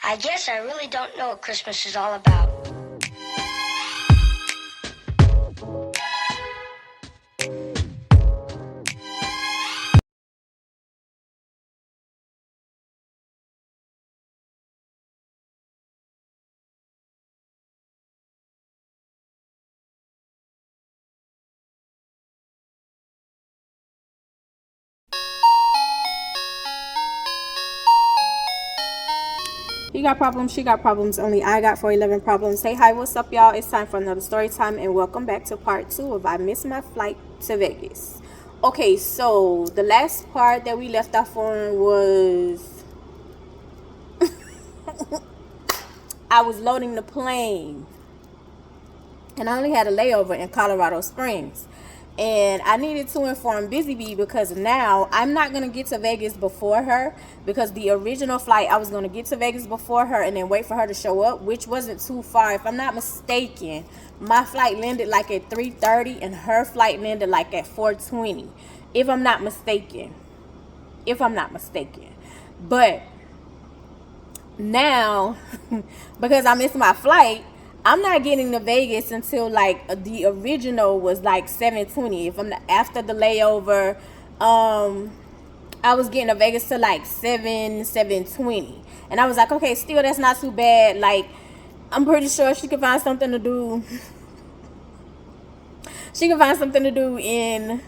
I guess I really don't know what Christmas is all about. He got problems, she got problems, only I got 411 problems. Hey, hi, what's up, y'all? It's time for another story time, and welcome back to part 2 of I Missed My Flight to Vegas. Okay, so the last part that we left off on was I was loading the plane, and I only had a layover in Colorado Springs. And I needed to inform Busy Bee because now I'm not going to get to Vegas before her, because the original flight I was going to get to Vegas before her and then wait for her to show up, which wasn't too far. If I'm not mistaken, my flight landed like at 3:30 and her flight landed like at 4:20. If I'm not mistaken. But now, because I missed my flight, I'm not getting to Vegas until like the original was like 7:20. If I'm not, after the layover, I was getting to Vegas to like 7:20, and I was like, okay, still that's not too bad. Like, I'm pretty sure she could find something to do. She can find something to do in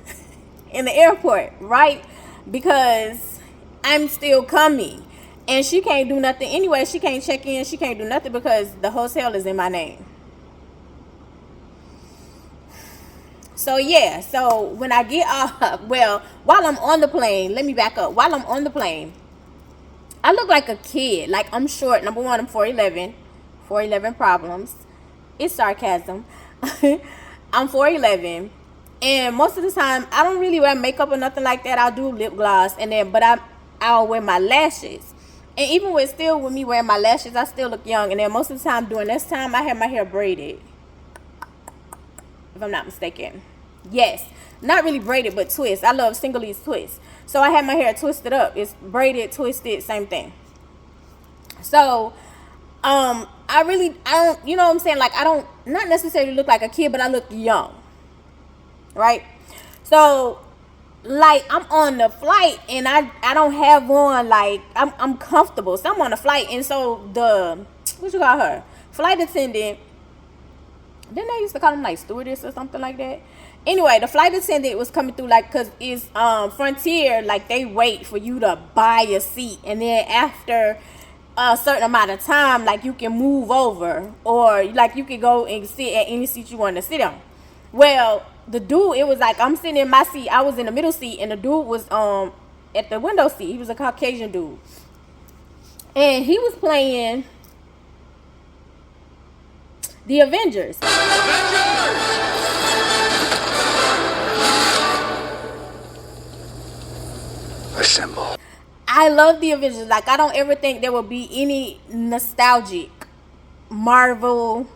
the airport, right? Because I'm still coming. And she can't do nothing anyway. She can't check in. She can't do nothing because the hotel is in my name. So, yeah. So, when I get off, well, while I'm on the plane, let me back up. While I'm on the plane, I look like a kid. Like, I'm short. Number one, I'm 4'11". 4'11 problems. It's sarcasm. I'm 4'11". And most of the time, I don't really wear makeup or nothing like that. I'll do lip gloss. But I'll wear my lashes. And even with me wearing my lashes, I still look young. And then most of the time during this time, I have my hair braided. If I'm not mistaken. Yes. Not really braided, but twist. I love single leaves twist. So I have my hair twisted up. It's braided, twisted, same thing. So, I don't, you know what I'm saying? Like, I don't, not necessarily look like a kid, but I look young. Right? So, like, I'm on the flight and I don't have on, like, I'm comfortable. So I'm on the flight, and so what you call her? Flight attendant. Didn't they used to call them like stewardess or something like that? Anyway, the flight attendant was coming through, like, cause it's Frontier, like, they wait for you to buy a seat, and then after a certain amount of time, like, you can move over, or like you can go and sit at any seat you want to sit on. Well, the dude, it was like I'm sitting in my seat. I was in the middle seat, and the dude was at the window seat. He was a Caucasian dude, and he was playing the Avengers. Assemble. I love the Avengers. Like, I don't ever think there will be any nostalgic Marvel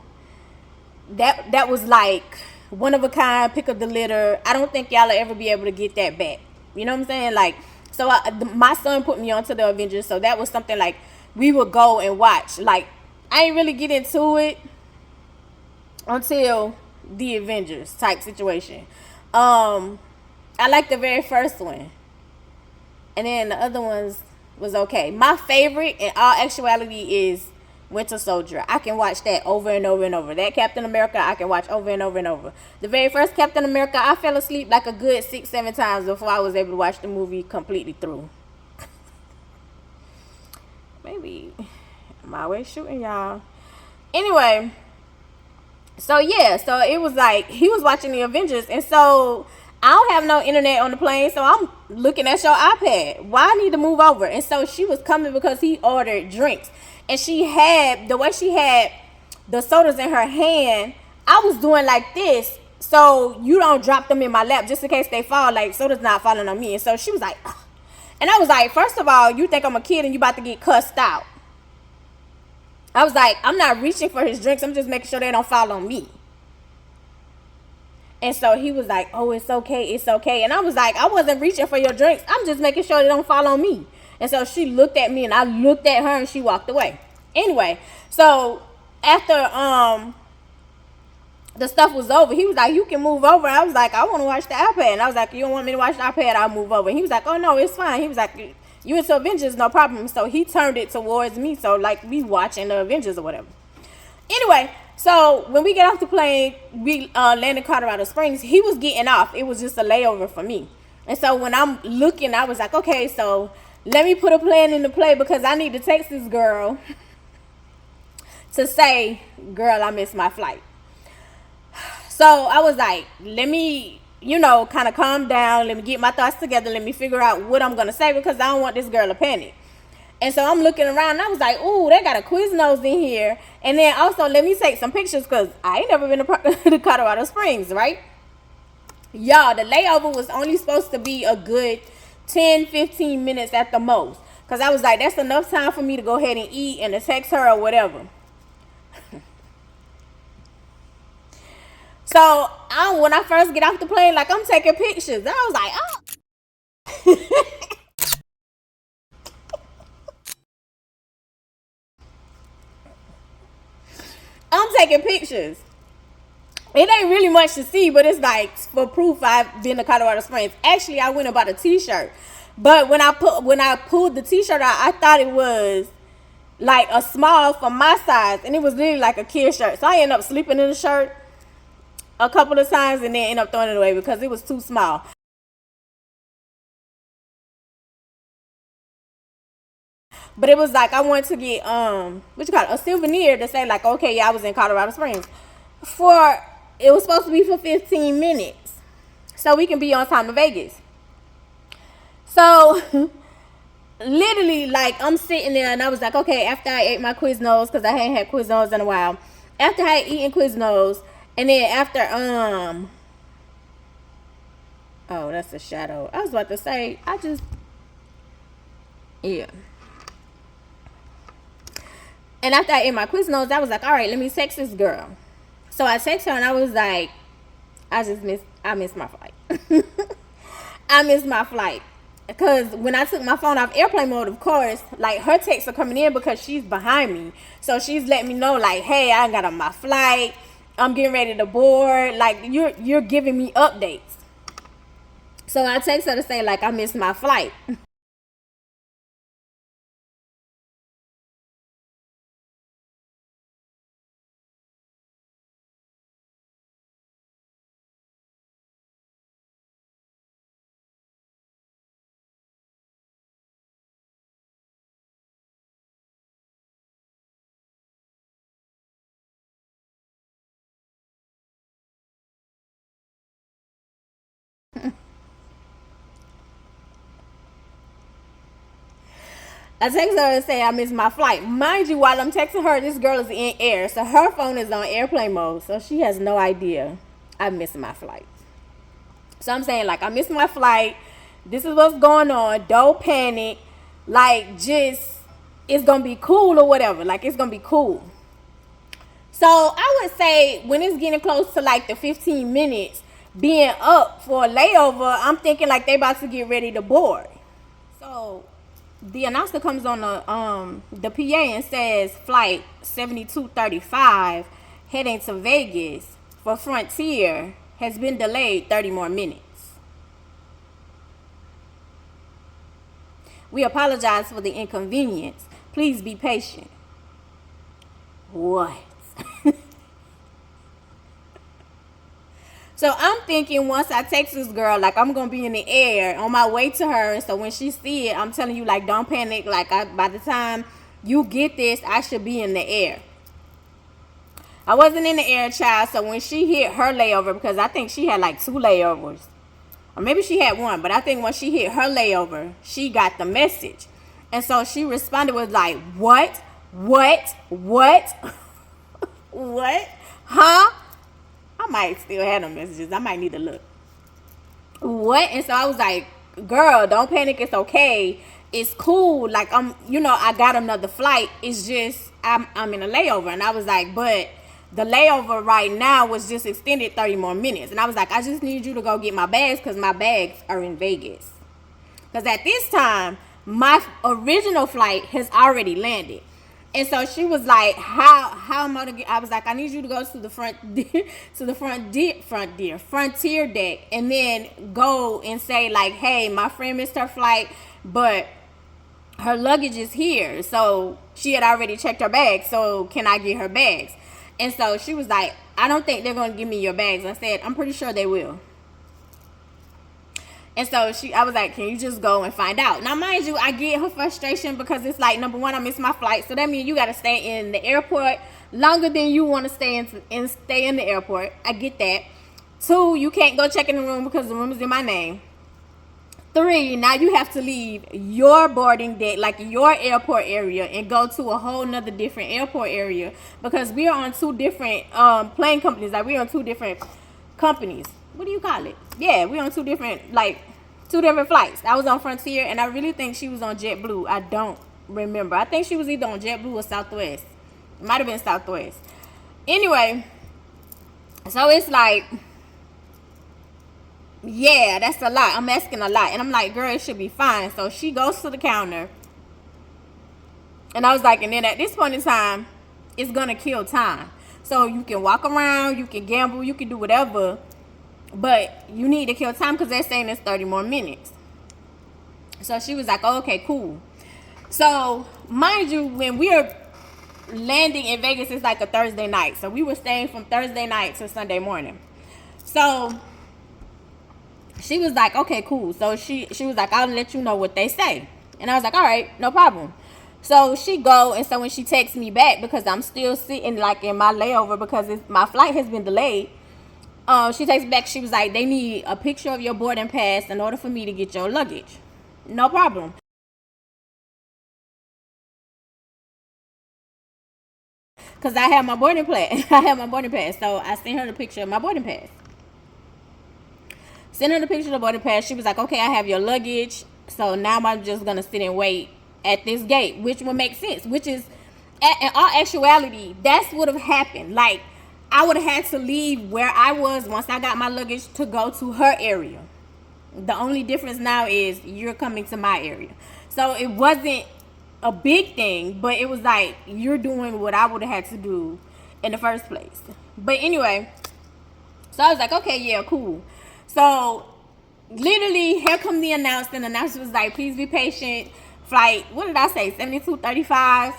that was like one of a kind, pick of the litter. I don't think y'all will ever be able to get that back. You know what I'm saying? Like, so my son put me onto the Avengers, so that was something like we would go and watch. Like, I ain't really get into it until the Avengers type situation. I like the very first one, and then the other ones was okay. My favorite in all actuality is Winter Soldier. I can watch that over and over and over. That Captain America, I can watch over and over and over. The very first Captain America, I fell asleep like a good 6-7 times before I was able to watch the movie completely through. Maybe I'm always shooting y'all. Anyway, so yeah, so it was like he was watching the Avengers, and so I don't have no internet on the plane, so I'm looking at your iPad. Why I need to move over? And so she was coming because he ordered drinks. And the way she had the sodas in her hand, I was doing like this, so you don't drop them in my lap just in case they fall, like soda's not falling on me. And so she was like, ugh. And I was like, first of all, you think I'm a kid and you about to get cussed out. I was like, I'm not reaching for his drinks, I'm just making sure they don't fall on me. And so he was like, oh, it's okay. And I was like, I wasn't reaching for your drinks, I'm just making sure they don't fall on me. And so she looked at me and I looked at her and she walked away. Anyway, so after the stuff was over, he was like, you can move over. I was like, I want to watch the iPad. And I was like, you don't want me to watch the iPad? I'll move over. And he was like, oh no, it's fine. He was like, you into Avengers, no problem. So he turned it towards me, so like we watching the Avengers or whatever. Anyway, so when we get off the plane, we landed Colorado Springs. He was getting off. It was just a layover for me. And so when I'm looking, I was like, okay, so let me put a plan into play because I need to text this girl to say, girl, I missed my flight. So I was like, let me, kind of calm down. Let me get my thoughts together. Let me figure out what I'm going to say because I don't want this girl to panic. And so I'm looking around and I was like, ooh, they got a Quiznos in here. And then also let me take some pictures because I ain't never been to Colorado Springs, right? Y'all, the layover was only supposed to be a good 10-15 minutes at the most. Because I was like, that's enough time for me to go ahead and eat and to text her or whatever. So when I first get off the plane, like I'm taking pictures. I was like, oh. I'm taking pictures. It ain't really much to see, but it's like for proof I've been to Colorado Springs. Actually, I went and bought a t-shirt. But when I pulled the t-shirt out, I thought it was like a small for my size. And it was literally like a kid shirt. So I ended up sleeping in the shirt a couple of times and then end up throwing it away because it was too small. But it was like I wanted to get a souvenir to say like, okay, yeah, I was in Colorado Springs. It was supposed to be for 15 minutes. So we can be on time to Vegas. So literally like I'm sitting there and I was like, okay, after I ate my Quiznos, because I hadn't had Quiznos in a while. After I had eaten Quiznos, and then after oh, that's a shadow. I was about to say, yeah. And after I ate my Quiznos, I was like, all right, let me text this girl. So I text her and I was like, I missed my flight. I missed my flight. Because when I took my phone off airplane mode, of course, like her texts are coming in because she's behind me. So she's letting me know like, hey, I got on my flight. I'm getting ready to board. Like you're giving me updates. So I text her to say like, I missed my flight. I text her and say I missed my flight. Mind you, while I'm texting her, this girl is in air. So her phone is on airplane mode. So she has no idea I missed my flight. So I'm saying like, I missed my flight. This is what's going on. Don't panic. Like just, it's going to be cool or whatever. Like it's going to be cool. So I would say when it's getting close to like the 15 minutes being up for a layover, I'm thinking like they about to get ready to board. So the announcer comes on the PA and says flight 7235 heading to Vegas for Frontier has been delayed 30 more minutes. We apologize for the inconvenience. Please be patient. What? So I'm thinking once I text this girl, like I'm going to be in the air on my way to her. And so when she see it, I'm telling you, like, don't panic. Like by the time you get this, I should be in the air. I wasn't in the air, child. So when she hit her layover, because I think she had like 2 layovers. Or maybe she had 1. But I think when she hit her layover, she got the message. And so she responded with like, what? What? Huh? I might still have them messages. I might need to look. What? And so I was like, girl, don't panic. It's okay. It's cool. Like I got another flight. It's just I'm in a layover. And I was like, but the layover right now was just extended 30 more minutes. And I was like, I just need you to go get my bags because my bags are in Vegas. Because at this time, my original flight has already landed. And so she was like, how am I gonna get? I was like, I need you to go to the frontier deck, and then go and say like, hey, my friend missed her flight, but her luggage is here. So she had already checked her bags. So can I get her bags? And so she was like, I don't think they're gonna give me your bags. I said, I'm pretty sure they will. And so I was like, can you just go and find out? Now, mind you, I get her frustration because it's like, number one, I missed my flight. So that means you got to stay in the airport longer than you want to stay in the airport. I get that. 2, you can't go check in the room because the room is in my name. 3, now you have to leave your boarding deck, like your airport area, and go to a whole nother different airport area because we are on 2 different plane companies. Like, we're on 2 different companies. What do you call it? Yeah, we're on 2 different flights. I was on Frontier, and I really think she was on JetBlue. I don't remember. I think she was either on JetBlue or Southwest. It might have been Southwest. Anyway, so it's like, yeah, that's a lot. I'm asking a lot. And I'm like, girl, it should be fine. So she goes to the counter. And I was like, and then at this point in time, it's going to kill time. So you can walk around, you can gamble, you can do whatever. But you need to kill time because they're saying it's 30 more minutes. So she was like, oh, okay, cool. So, mind you, when we are landing in Vegas, it's like a Thursday night. So we were staying from Thursday night to Sunday morning. So she was like, okay, cool. So she was like, I'll let you know what they say. And I was like, all right, no problem. So she go, and so when she texts me back, because I'm still sitting like in my layover because my flight has been delayed. She takes back, she was like, they need a picture of your boarding pass in order for me to get your luggage. No problem. Because I have my boarding pass. So I sent her the picture of my boarding pass. Sent her the picture of the boarding pass. She was like, okay, I have your luggage. So now I'm just going to sit and wait at this gate, which would make sense. Which is, in all actuality, that's what would have happened. Like, I would have had to leave where I was once I got my luggage to go to her area. The only difference now is you're coming to my area. So it wasn't a big thing, but it was like you're doing what I would have had to do in the first place. But anyway, so I was like, okay, yeah, cool. So literally, here come the announcement. The announcer was like, please be patient. Flight, what did I say? 7235.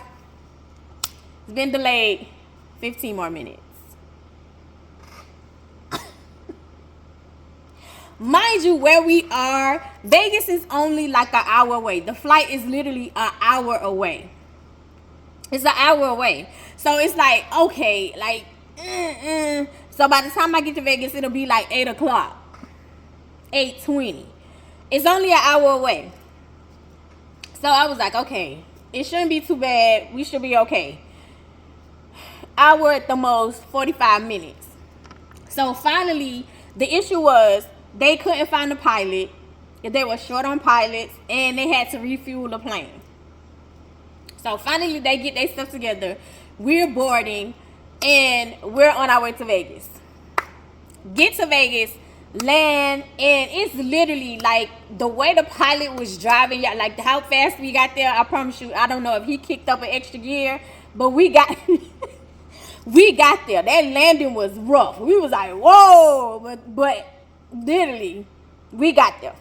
It's been delayed 15 more minutes. Mind you, where we are, Vegas is only like an hour away. The flight is literally an hour away. It's an hour away. So it's like, okay, like, So by the time I get to Vegas, it'll be like 8 o'clock. 8:20. It's only an hour away. So I was like, okay, it shouldn't be too bad. We should be okay. Hour at the most, 45 minutes. So finally, the issue was, they couldn't find a pilot. They were short on pilots, and they had to refuel the plane. So finally, they get their stuff together. We're boarding, and we're on our way to Vegas. Get to Vegas, land, and it's literally like the way the pilot was driving, like how fast we got there. I promise you, I don't know if he kicked up an extra gear, but we got we got there. That landing was rough. We was like, whoa, but literally, we got there.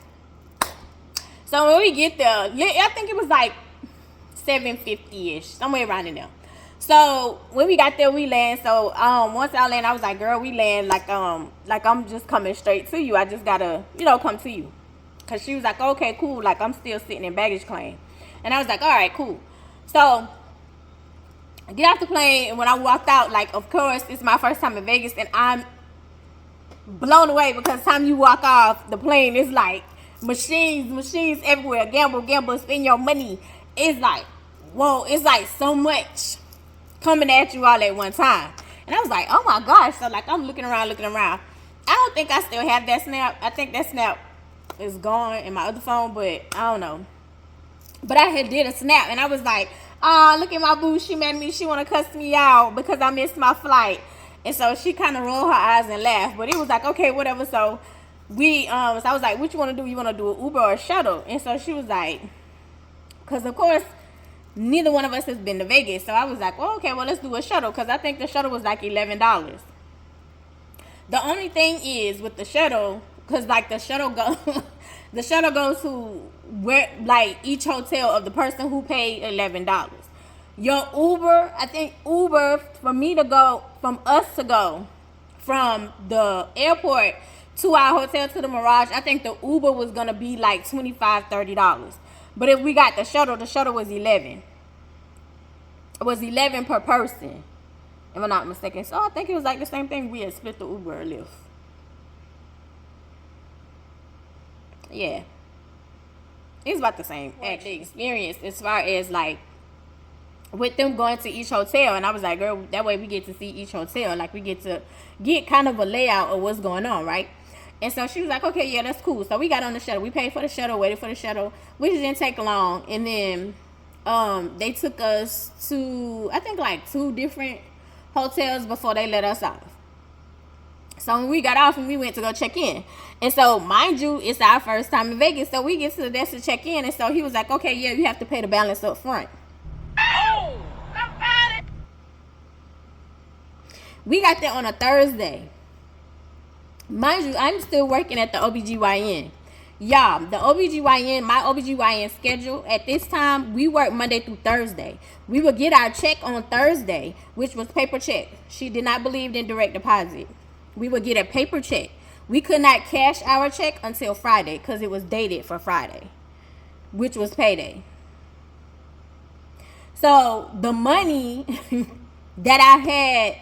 So when we get there, I think it was like 7:50-ish, somewhere around in there. So when we got there, we land. So once I land, I was like, girl, we land like I'm just coming straight to you. I just gotta, come to you. Cause she was like, okay, cool. Like, I'm still sitting in baggage claim. And I was like, all right, cool. So I get off the plane, and when I walked out, like, of course, it's my first time in Vegas, and I'm blown away because the time you walk off the plane, it's like machines everywhere. Gamble, spend your money. It's like, whoa, it's like so much coming at you all at one time. And I was like, oh my gosh. So like, I'm looking around. I don't think I still have that snap. I think that snap is gone in my other phone, but I don't know. But I had did a snap, and I was like, look at my boo. She mad at me. She want to cuss me out because I missed my flight. And so she kind of rolled her eyes and laughed. But it was like, okay, whatever. So so I was like, what you want to do? You want to do an Uber or a shuttle? And so she was like, because of course, neither one of us has been to Vegas. So I was like, well, okay, well, let's do a shuttle. Because I think the shuttle was like $11. The only thing is with the shuttle, because like the shuttle the shuttle goes to where, like, each hotel of the person who paid $11. Your Uber, I think Uber, from us to go from the airport to our hotel to the Mirage, I think the Uber was going to be like $25-$30. But if we got the shuttle was $11. It was $11 per person, if I'm not mistaken. So I think it was like the same thing. We had split the Uber or Lyft. Yeah. It's about the same actually experience as far as like with them going to each hotel. And I was like, girl, that way we get to see each hotel. Like we get to get kind of a layout of what's going on, right? And so she was like, okay, yeah, that's cool. So we got on the shuttle. We paid for the shuttle, waited for the shuttle, which didn't take long. And then they took us to, I think, like 2 different hotels before they let us off. So when we got off and we went to go check in. And so, mind you, it's our first time in Vegas. So we get to the desk to check in. And so he was like, okay, yeah, you have to pay the balance up front. Oh, somebody. We got there on a Thursday. Mind you, I'm still working at the OBGYN. Y'all, the OBGYN, my OBGYN schedule, at this time, we work Monday through Thursday. We would get our check on Thursday, which was paper check. She did not believe in direct deposit. We would get a paper check. We could not cash our check until Friday because it was dated for Friday, which was payday. So the money that I had,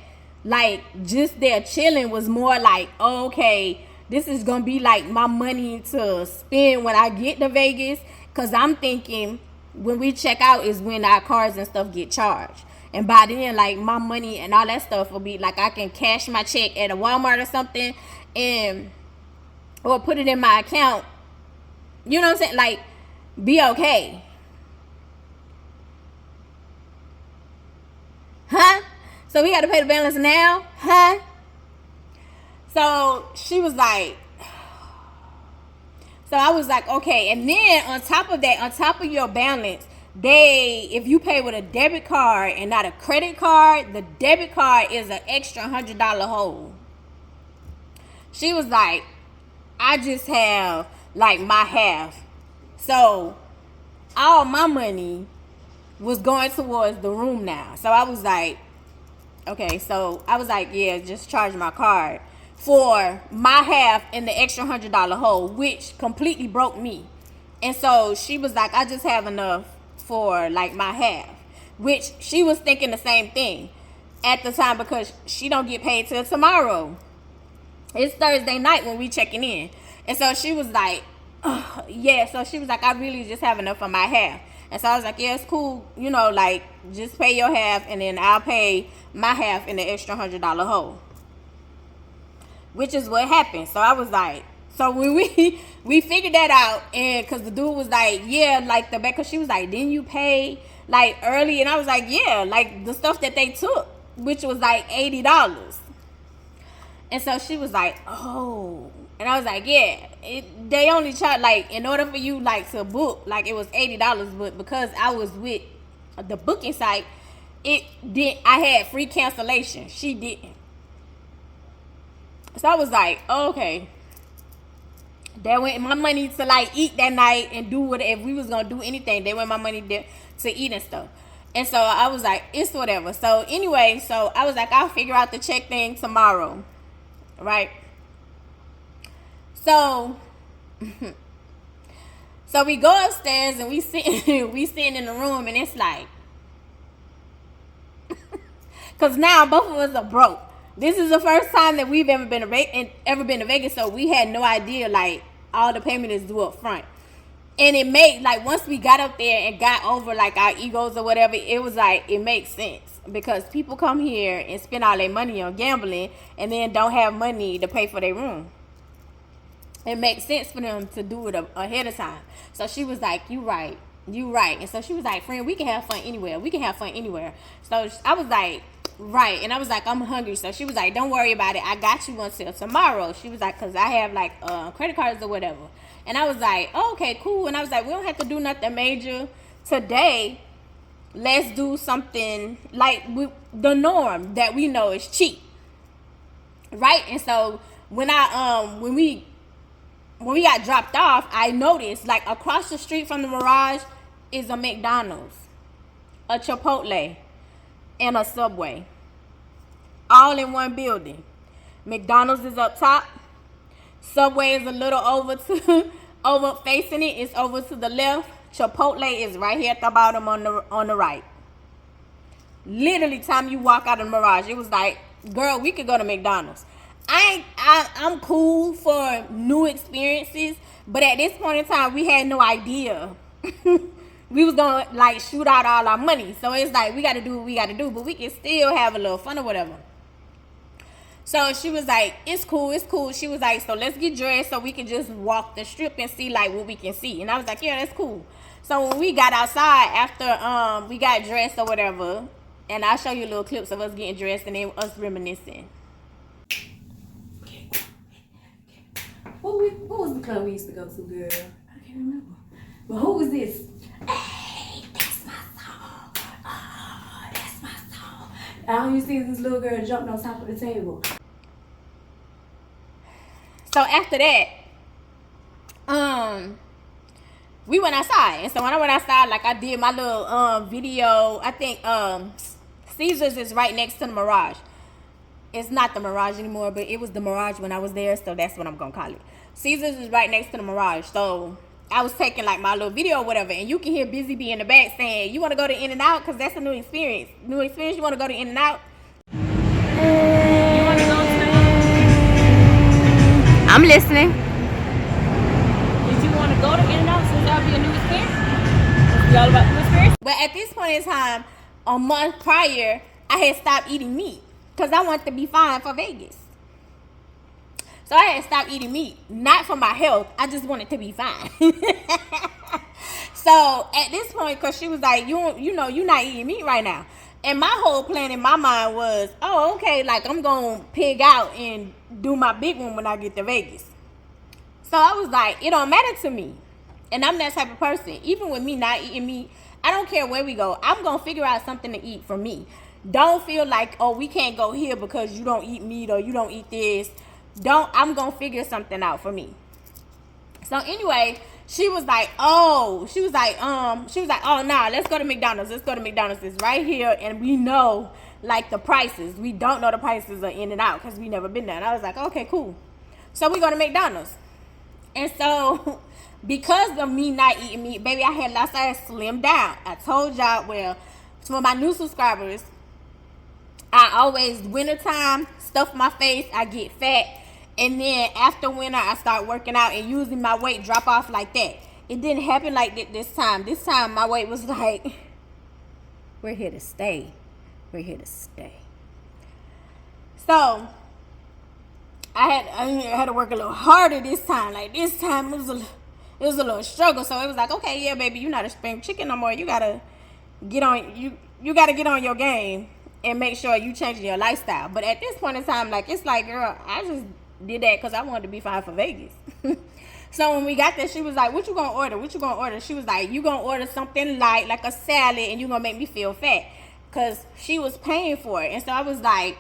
like, just there chilling was more like, oh, okay, this is going to be like my money to spend when I get to Vegas. Because I'm thinking when we check out is when our cars and stuff get charged. And by then, like, my money and all that stuff will be like I can cash my check at a Walmart or something and or put it in my account. You know what I'm saying? Like, be okay. Huh? So we got to pay the balance now? Huh? So she was like, so I was like, okay. And then on top of that, on top of your balance, if you pay with a debit card and not a credit card, the debit card is an extra $100 hold. She was like, I just have like my half. So all my money was going towards the room now. So I was like, okay. So I was like, yeah, just charge my card for my half and the extra $100 hold, which completely broke me. And so she was like, I just have enough for like my half, which she was thinking the same thing at the time because she don't get paid till tomorrow. It's Thursday night when we checking in. And so she was like, yeah. So she was like, I really just have enough for my half. And so I was like, yeah, it's cool. You know, like, just pay your half and then I'll pay my half in the extra $100 hold. Which is what happened. So I was like, so when we figured that out, and because the dude was like, yeah, like the back, because she was like, didn't you pay like early? And I was like, yeah, like the stuff that they took, which was like $80. And so she was like, oh. And I was like, yeah, they only charge, like, in order for you, like, to book, like, it was $80. But because I was with the booking site, I had free cancellation. She didn't. So I was like, oh, okay. That went my money to, like, eat that night and do whatever. If we was going to do anything, they went my money to eat and stuff. And so I was like, it's whatever. So anyway, so I was like, I'll figure out the check thing tomorrow. Right? So we go upstairs and we sitting in the room, and it's like, because now both of us are broke. This is the first time that we've ever been to Vegas, so we had no idea, like, all the payment is due up front. And it made, like, once we got up there and got over, like, our egos or whatever, it was like, it makes sense. Because people come here and spend all their money on gambling and then don't have money to pay for their room. It makes sense for them to do it ahead of time. So she was like, you right. And so she was like, friend, we can have fun anywhere. So I was like, right. And I was like, I'm hungry. So she was like, don't worry about it. I got you until tomorrow. She was like, because I have, like, credit cards or whatever. And I was like, oh, okay, cool. And I was like, we don't have to do nothing major today. let's do something like the norm that we know is cheap, right? And so when we got dropped off, I noticed like across the street from the Mirage is a McDonald's, a Chipotle, and a Subway, all in one building. McDonald's is up top, Subway is a little over facing it. It's over to the left. Chipotle is right here at the bottom on the right. Literally, time you walk out of the Mirage, it was like, girl, we could go to McDonald's. I'm cool for new experiences, but at this point in time, we had no idea we was gonna like shoot out all our money. So it's like we gotta do what we gotta do, but we can still have a little fun or whatever. So she was like, it's cool. She was like, so let's get dressed so we can just walk the strip and see like what we can see. And I was like, yeah, that's cool. So when we got outside after we got dressed or whatever, and I'll show you little clips of us getting dressed and then us reminiscing. What was the club we used to go to, girl? I can't remember. But who was this? Hey, that's my song. Oh, that's my song. All you see is this little girl jumping on top of the table. So after that, we went outside. And so when I went outside, like I did my little video. I think Caesars is right next to the Mirage. It's not the Mirage anymore, but it was the Mirage when I was there, so that's what I'm gonna call it. Caesars is right next to the Mirage. So I was taking like my little video or whatever, and you can hear Busy Bee in the back saying, you want to go to In-N-Out? Because that's a new experience. You want to go to In-N-Out? You want to go to? I'm listening. Did you want to go to In-N-Out since that'll be a new experience? It's all about new experience? But at this point in time, a month prior, I had stopped eating meat because I wanted to be fine for Vegas. So I had stopped eating meat, not for my health. I just wanted to be fine. So at this point, because she was like, you know, you're not eating meat right now. And my whole plan in my mind was, oh, okay, like I'm going to pig out and do my big one when I get to Vegas. So I was like, it don't matter to me. And I'm that type of person. Even with me not eating meat, I don't care where we go. I'm going to figure out something to eat for me. Don't feel like, oh, we can't go here because you don't eat meat or you don't eat this. I'm going to figure something out for me. So anyway, she was like, oh, nah, let's go to McDonald's. It's right here. And we know like the prices. We don't know the prices are In-N-Out because we never been there. And I was like, okay, cool. So we go to McDonald's. And so because of me not eating meat, baby, I had slimmed down. I told y'all, well, for my new subscribers, I always, wintertime, stuff my face, I get fat. And then after winter, I start working out and using my weight drop off like that. It didn't happen like that this time. This time, my weight was like, we're here to stay. So, I had to work a little harder this time. Like, this time, it was a little struggle. So, it was like, okay, yeah, baby, you're not a spring chicken no more. You got to get on your game and make sure you changing your lifestyle. But at this point in time, like, it's like, girl, I just did that because I wanted to be fine for Vegas. So when we got there, she was like, what you gonna order? She was like, you gonna order something light, like a salad, and you gonna make me feel fat, because she was paying for it. And so I was like,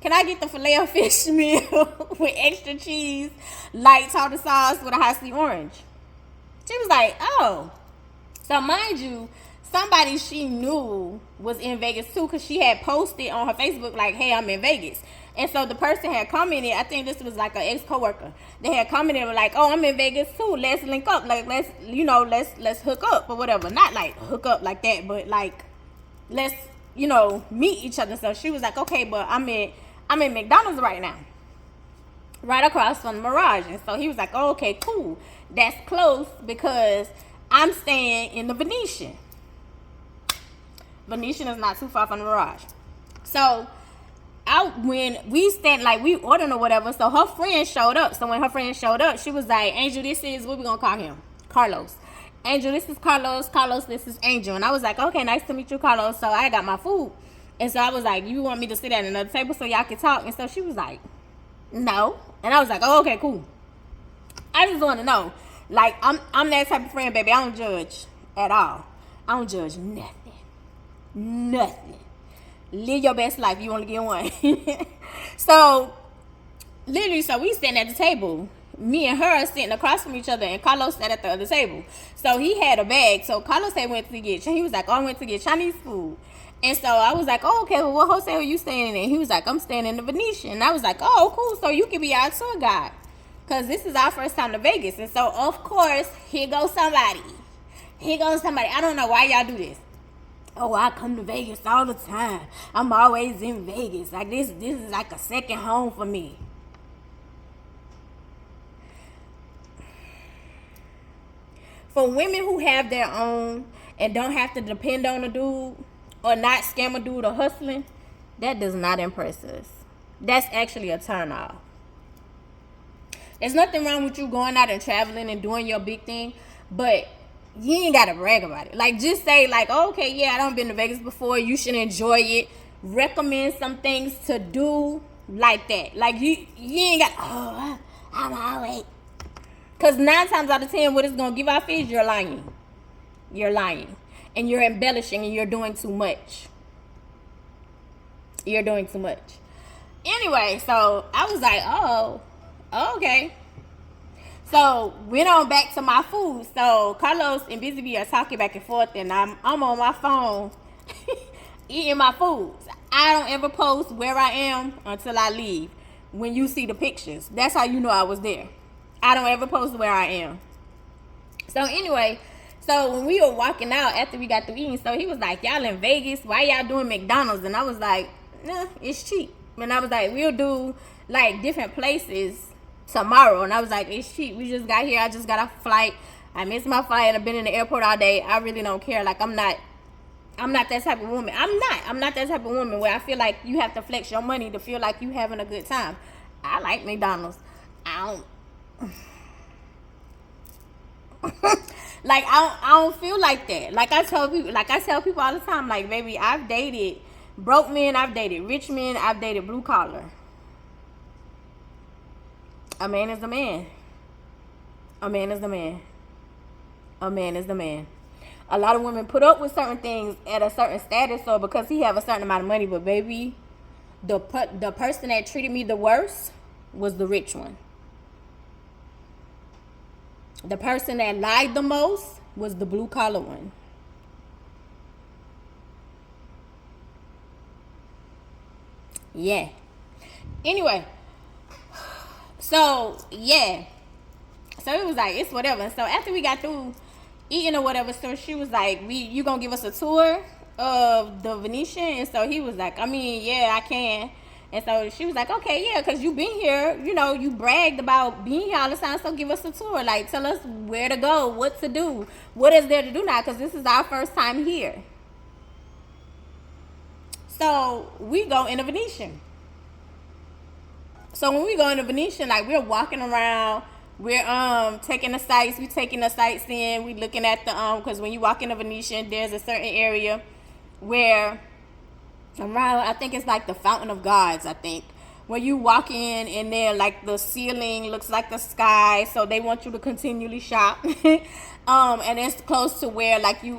can I get the Filet-O-Fish meal with extra cheese, light tartar sauce with a hot sweet orange? She was like, oh. So mind you, somebody she knew was in Vegas too, because she had posted on her Facebook like, hey, I'm in Vegas. And so the person had commented, I think this was like an ex-coworker. They had commented like, oh, I'm in Vegas too. Let's link up. Like, let's hook up or whatever. Not like hook up like that, but like, let's, meet each other. So she was like, okay, but I'm in McDonald's right now, right across from the Mirage. And so he was like, oh, okay, cool. That's close because I'm staying in the Venetian. Venetian is not too far from the Mirage. So when we ordering or whatever, so her friend showed up. So when her friend showed up, she was like, Angel, this is, what we gonna call him? Carlos. Angel, this is Carlos. Carlos, this is Angel. And I was like, okay, nice to meet you, Carlos. So I got my food. And so I was like, you want me to sit at another table so y'all can talk? And so she was like, no. And I was like, oh, okay, cool. I just want to know. Like, I'm that type of friend, baby. I don't judge at all. I don't judge nothing. Nothing. Live your best life. You only get one. So, literally, so we sitting at the table. Me and her sitting across from each other, and Carlos sat at the other table. So he had a bag. So Carlos had went to get. He was like, "Oh, I went to get Chinese food." And so I was like, "Oh, okay. Well, what hotel are you staying in?" He was like, "I'm staying in the Venetian." And I was like, "Oh, cool. So you can be our tour guide, cause this is our first time to Vegas." And so of course, here goes somebody. Here goes somebody. I don't know why y'all do this. Oh, I come to Vegas all the time. I'm always in Vegas. Like this is like a second home for me. For women who have their own and don't have to depend on a dude or not scam a dude or hustling, that does not impress us. That's actually a turn off. There's nothing wrong with you going out and traveling and doing your big thing, but you ain't gotta brag about it. Like, just say like, oh, okay, yeah, I done been to Vegas before. You should enjoy it. Recommend some things to do like that. Like you ain't got. Oh, I'm always. Cause 9 times out of 10, what it's gonna give off is you're lying. You're lying, and you're embellishing, and you're doing too much. You're doing too much. Anyway, so I was like, oh, okay. So went on back to my food. So Carlos and Busy Bee are talking back and forth, and I'm on my phone eating my food. I don't ever post where I am until I leave. When you see the pictures, that's how you know I was there. I don't ever post where I am. So anyway, so when we were walking out after we got through eating, so he was like, "Y'all in Vegas? Why y'all doing McDonald's?" And I was like, "Nah, it's cheap." And I was like, "We'll do like different places tomorrow." And I was like, "It's cheap. We just got here. I just got off a flight. I missed my flight. I've been in the airport all day. I really don't care. Like I'm not that type of woman. I'm not that type of woman where I feel like you have to flex your money to feel like you having a good time. I like McDonald's. I don't like I don't feel like that. Like I tell people all the time, like, baby, I've dated broke men, I've dated rich men, I've dated blue collar. A man is a man. A man is a man. A man is the man. A lot of women put up with certain things at a certain status or because he have a certain amount of money, but baby, the person that treated me the worst was the rich one. The person that lied the most was the blue collar one. Yeah. Anyway, so yeah. So it was like, it's whatever. So after we got through eating or whatever, so she was like, you gonna give us a tour of the Venetian? And so he was like, I mean, yeah, I can. And so she was like, okay, yeah, because you been here, you know, you bragged about being here all the time, so give us a tour. Like, tell us where to go, what to do, what is there to do now, because this is our first time here. So we go in the Venetian. So when we go in the Venetian, like, we're walking around, we're taking the sights, we taking the sightseeing, we looking at the because when you walk in the Venetian, there's a certain area where around, I think it's like the Fountain of Gods, I think, where you walk in and there, like, the ceiling looks like the sky, so they want you to continually shop. And it's close to where, like, you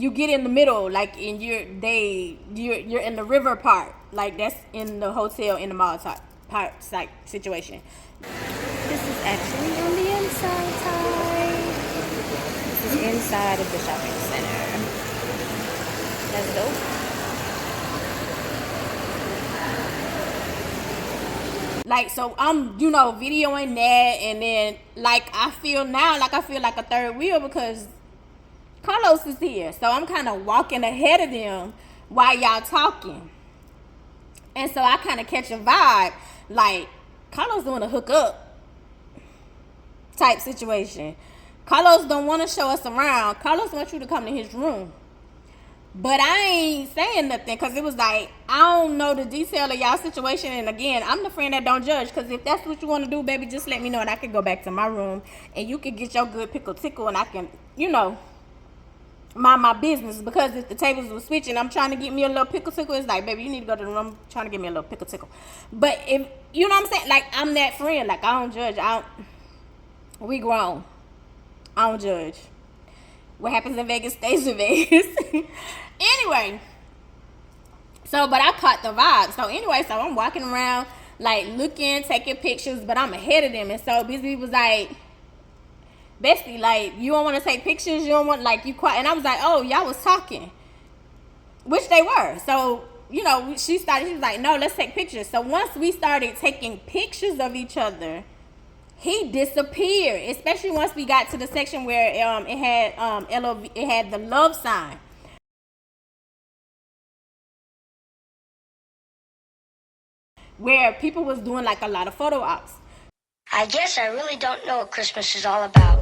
get in the middle, like, and you're in the river part, like, that's in the hotel in the mall part site situation. This is actually on the inside side. This is inside of the shopping center. That's dope. Like, so I'm, videoing that, and then, like, I feel like a third wheel because Carlos is here. So I'm kind of walking ahead of them while y'all talking. And so I kind of catch a vibe, like, Carlos doing a hookup type situation. Carlos don't want to show us around. Carlos wants you to come to his room. But I ain't saying nothing because it was like, I don't know the detail of y'all situation. And again, I'm the friend that don't judge, because if that's what you want to do, baby, just let me know and I can go back to my room and you can get your good pickle tickle and I can, mind my business. Because if the tables were switching, I'm trying to get me a little pickle tickle. It's like, baby, you need to go to the room, trying to get me a little pickle tickle. But if, you know what I'm saying? Like, I'm that friend. Like, I don't judge. We grown. I don't judge. What happens in Vegas stays in Vegas. Anyway, so but I caught the vibe. So anyway, so I'm walking around like looking, taking pictures, but I'm ahead of them. And so Busy was like, Bestie, like, you don't want to take pictures, you don't want, like, you quiet. And I was like, oh, y'all was talking, which they were. So, you know, she was like, no, let's take pictures. So once we started taking pictures of each other, he disappeared, especially once we got to the section where it had LOV, it had the love sign. Where people was doing like a lot of photo ops. I guess I really don't know what Christmas is all about.